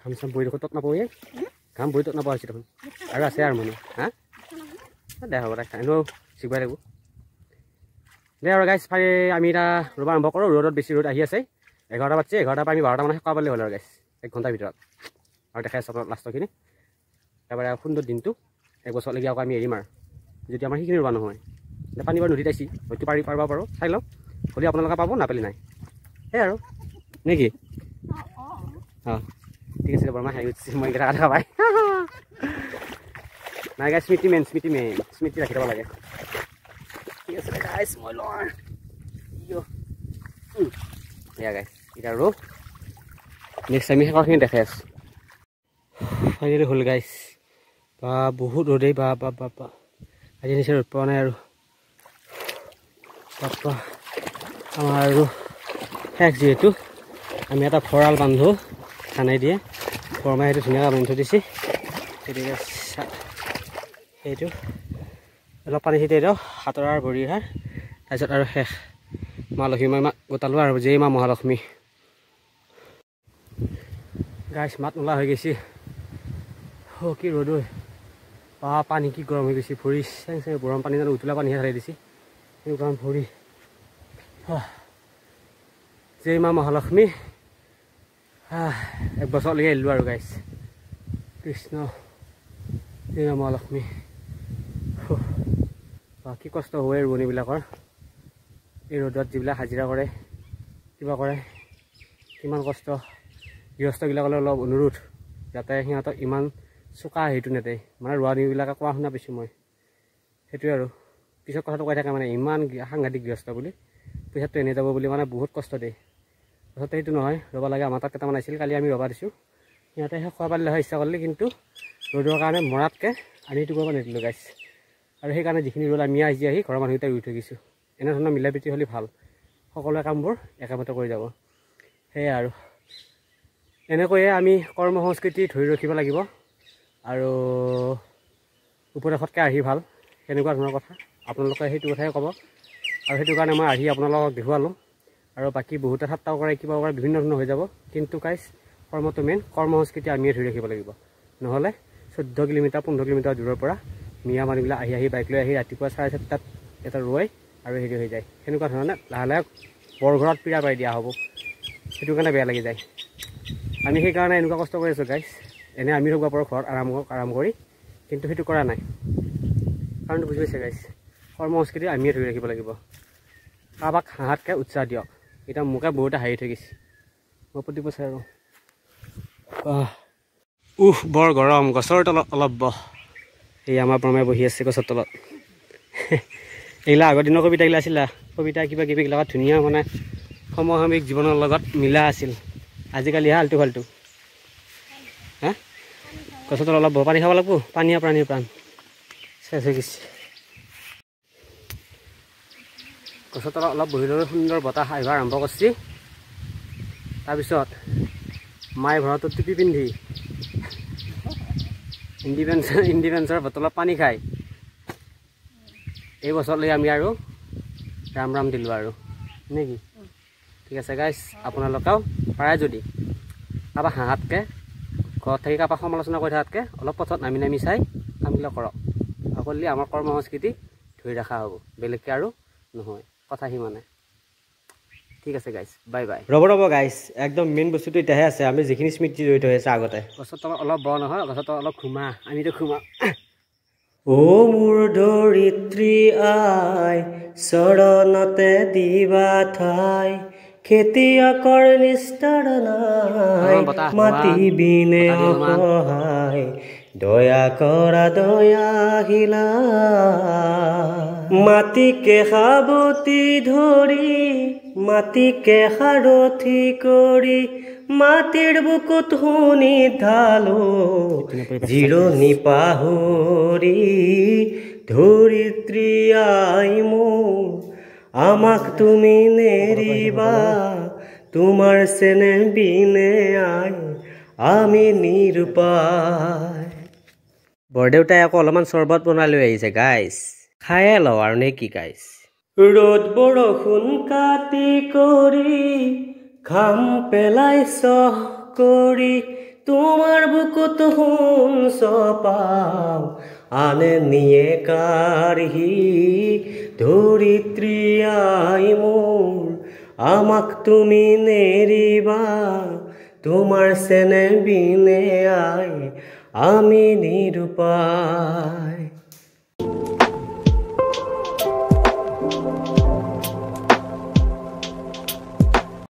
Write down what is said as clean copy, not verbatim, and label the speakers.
Speaker 1: ঘাম চাম বহি দেখোন তত নাপাওঁ ঘাম বহি তত নাপাওঁ হৈছে দেখোন আৰু আছে আৰু মানুহ হা দে হ'ব দে এনেও চিগুৱাই লাগিব দে আৰু গাইছ পাৰি আমি এতিয়া ৰ'ব আৰম্ভ কৰোঁ ৰ'দত বেছি ৰ'দ আহি আছে 11টা বাজিছে 11টাৰ পৰা আমি 12টা মানে খোৱা পালে হ'ল আৰু গাইছ 1 ঘণ্টাৰ ভিতৰত আৰু দেখাই আছোঁ আপোনাৰ লাষ্টৰখিনি একেবাৰে সুন্দৰ দিনটো 1 বছৰলৈকে আকৌ আমি এৰিম আৰু যদি আমাৰ সেইখিনি ৰুবা নহয় পানী বাৰু নদীত আইছি হয়তো পাৰিব পাৰোঁ চাই লওঁ হ'লে আপোনালোকে পাব নাপালে নাই সেই আৰু নেকি অঁ ঠিক আছে বৰমা হাঁহি উঠিছে মই এইকেইটা কথা পাই নাই গাইছ স্মৃতি ৰাখি থ'ব লাগে ঠিক আছে গাইছ মই লওঁ এয়া গাইছ এতিয়া আৰু নেক্সট আমি শেষৰখিনি দেখাই আছোঁ ফাইনেলি হ'ল গাইছ বা বহুত ৰ'দেই বা আজি নিচিনা ৰ'দ পোৱা নাই আৰু বাপ্পা আমাৰ আৰু শেষ যিহেতু আমি এটা ভঁৰাল বান্ধো খানাই দিয়ে বৰমাই সেইটো ধুনীয়াকৈ বান্ধি থৈ দিছে গতিকে সেইটো অলপ পানী ছিটিয়াই দিওঁ হাতৰ আৰু ভৰিৰ হাৰ তাৰপিছত আৰু শেষ মা লক্ষ্মী মাক গোটালোঁ আৰু যেই মা মহালক্ষ্মী গাইছ মাত নোলা হৈ গৈছে কি ৰ'দ ঐ বা পানী কি গৰম হৈ গৈছে ভৰি চেং গৰম পানী জানো উতলা পানীহে ঢালি দিছে সেই গৰম ভৰি যেই মা মহালক্ষ্মী 1 বছৰলৈকে এৰিলোঁ আৰু গাইছ কৃষ্ণ যেই মা মহালক্ষ্মী কি কষ্ট হয় ৰোৱনীবিলাকৰ এই ৰ'দত যিবিলাক হাজিৰা কৰে কিবা কৰে কিমান কষ্ট গৃহস্থবিলাকলৈ অলপ অনুৰোধ যাতে সিহঁতক ইমান চোকা হেৰিটো নেদেয় মানে ৰোৱনীবিলাকে কোৱা শুনা পাইছোঁ মই সেইটোৱে আৰু পিছত কথাটো কৈ থাকে মানে ইমান সাংঘাতিক গৃহস্থ বুলি পইচাটো এনেই যাব বুলি মানে বহুত কষ্ট দিয়ে আচলতে সেইটো নহয় ৰ'ব লাগে আমাৰ তাত কেইটামান আছিল কালি আমি ৰ'বা দিছোঁ সিহঁতে সেই খোৱা পাৰিলে হয় ইচ্ছা কৰিলে কিন্তু ৰ'দৰ কাৰণে মৰাতকৈ আমি সেইটো কৰিব নিদিলোঁ গাইছ আৰু সেইকাৰণে যিখিনি ৰ'দ আমি আহি ঘৰৰ মানুহকেইটাই ৰুই থৈ গৈছোঁ এনেধৰণৰ মিলা প্ৰীতি হ'লে ভাল সকলোৱে কামবোৰ একেমতে কৰি যাব সেয়াই আৰু এনেকৈয়ে আমি কৰ্ম সংস্কৃতি ধৰি ৰাখিব লাগিব আৰু উপদেশতকৈ আৰ্হি ভাল সেনেকুৱা ধৰণৰ কথা আপোনালোকে সেইটো কথাই ক'ব আৰু সেইটো কাৰণে মই আৰ্হি আপোনালোকক দেখুৱালোঁ আৰু বাকী বহুতে ঠাট্টাও কৰে কিবা কৰে বিভিন্ন ধৰণৰ হৈ যাব কিন্তু গাইছ কৰ্মটো মেইন কৰ্ম সংস্কৃতি আমিয়ে ধৰি ৰাখিব লাগিব নহ'লে 14 কিলোমিটাৰ 15 কিলোমিটাৰ দূৰৰ পৰা মিয়া মানুহবিলাক আহি বাইক লৈ আহি ৰাতিপুৱা 4:30টাত এটা ৰৈ আৰু হেৰি হৈ যায় সেনেকুৱা ধৰণে লাহে লাহে বৰঘৰত পীড়া পাই দিয়া হ'ব সেইটো কাৰণে বেয়া লাগি যায় আমি সেইকাৰণে এনেকুৱা কষ্ট কৰি আছোঁ গাইছ এনে আমি ৰ'ব পাৰোঁ ঘৰত আৰাম কৰি কিন্তু সেইটো কৰা নাই কাৰণটো বুজি পাইছে গাইছ কৰ্ম সংস্কৃতি আমিয়ে ধৰি ৰাখিব লাগিব কাৰোবাক হাঁহাতকৈ উৎসাহ দিয়ক এতিয়া মোকে বহুতে হাঁহি থৈ গৈছে মই প্ৰতি বছৰ আৰু বৰ গৰম গছৰ তলত অলপ বহ এই আমাৰ বৰমাই বহি আছে গছৰ তলত এইগিলা আগৰ দিনৰ কবিতাগিলা আছিলা কবিতা কিবা কিবিগিলাক ধুনীয়া মানে সমসাময়িক জীৱনৰ লগত মিলা আছিল আজিকালিহে আল্টু ফাল্টু হা গছৰ তলত অলপ পানী খাব লাগিব পানীয়ে প্ৰাণীৰ প্ৰাণ চেচ হৈ গৈছে গছৰ তলত অলপ বহি লৈ সুন্দৰ বতাহ আহিব আৰম্ভ কৰিছে তাৰপিছত মায়ে ঘৰতো টুপি পিন্ধি ইণ্ডিপেণ্ডেঞ্চৰ বটলত পানী খাই এই বছৰলৈ আমি আৰু ৰাম দিলোঁ আৰু নেকি ঠিক আছে গাইছ আপোনালোকেও পাৰে যদি কাৰোবাক হাঁহাতকৈ ঘৰত থাকি কাৰোবাক সমালোচনা কৰি থকাতকৈ অলপ পথত নামি চাই কামবিলাক কৰক সকলোৱে আমাৰ কৰ্ম সংস্কৃতি ধৰি ৰখা হ'ব বেলেগকৈ আৰু নহয় কথা সিমানে ঠিক আছে গাইছ বাই ৰ'ব গাইছ একদম মেইন বস্তুটো এতিয়াহে আছে আমি যিখিনি স্মৃতি জড়িত হৈ আছে আগতে গছৰ তলত অলপ বৰ নহয় গছৰ তলত অলপ ঘুমা আমিতো ঘুমাম মোৰ ধৰিত্ৰী আই চৰণতে দিবা ঠাই খেতিয়কৰ নিস্তাৰ নাই মাটি বিনে অসহায় দয়া কৰা দয়াশীলা মাটিকে সাৱটি ধৰি মাটিকে সাৰথি কৰি মাটিৰ বুকুত শুনি ঢালো জিৰণি পাহৰি ধৰিত্ৰী আই মোৰ আমাক তুমি নেৰিবা তোমাৰ চেনেহ বিনে আই আমি নিৰুপায় বৰদেউতাই আকৌ অলপমান চৰ্বত বনাই লৈ আহিছে গাইছ খায়ে লওঁ আৰু নে কি গাইছ ৰ'দ বৰষুণ কাটি কৰি ঘাম পেলাই চহ কৰি তোমাৰ বুকুত সোণ চপাও আনে নিয়ে কাঢ়ি ধৰিত্ৰী আই মোৰ আমাক তুমি নেৰিবা তোমাৰ চেনেহ বিনে আই আমি নিৰুপায়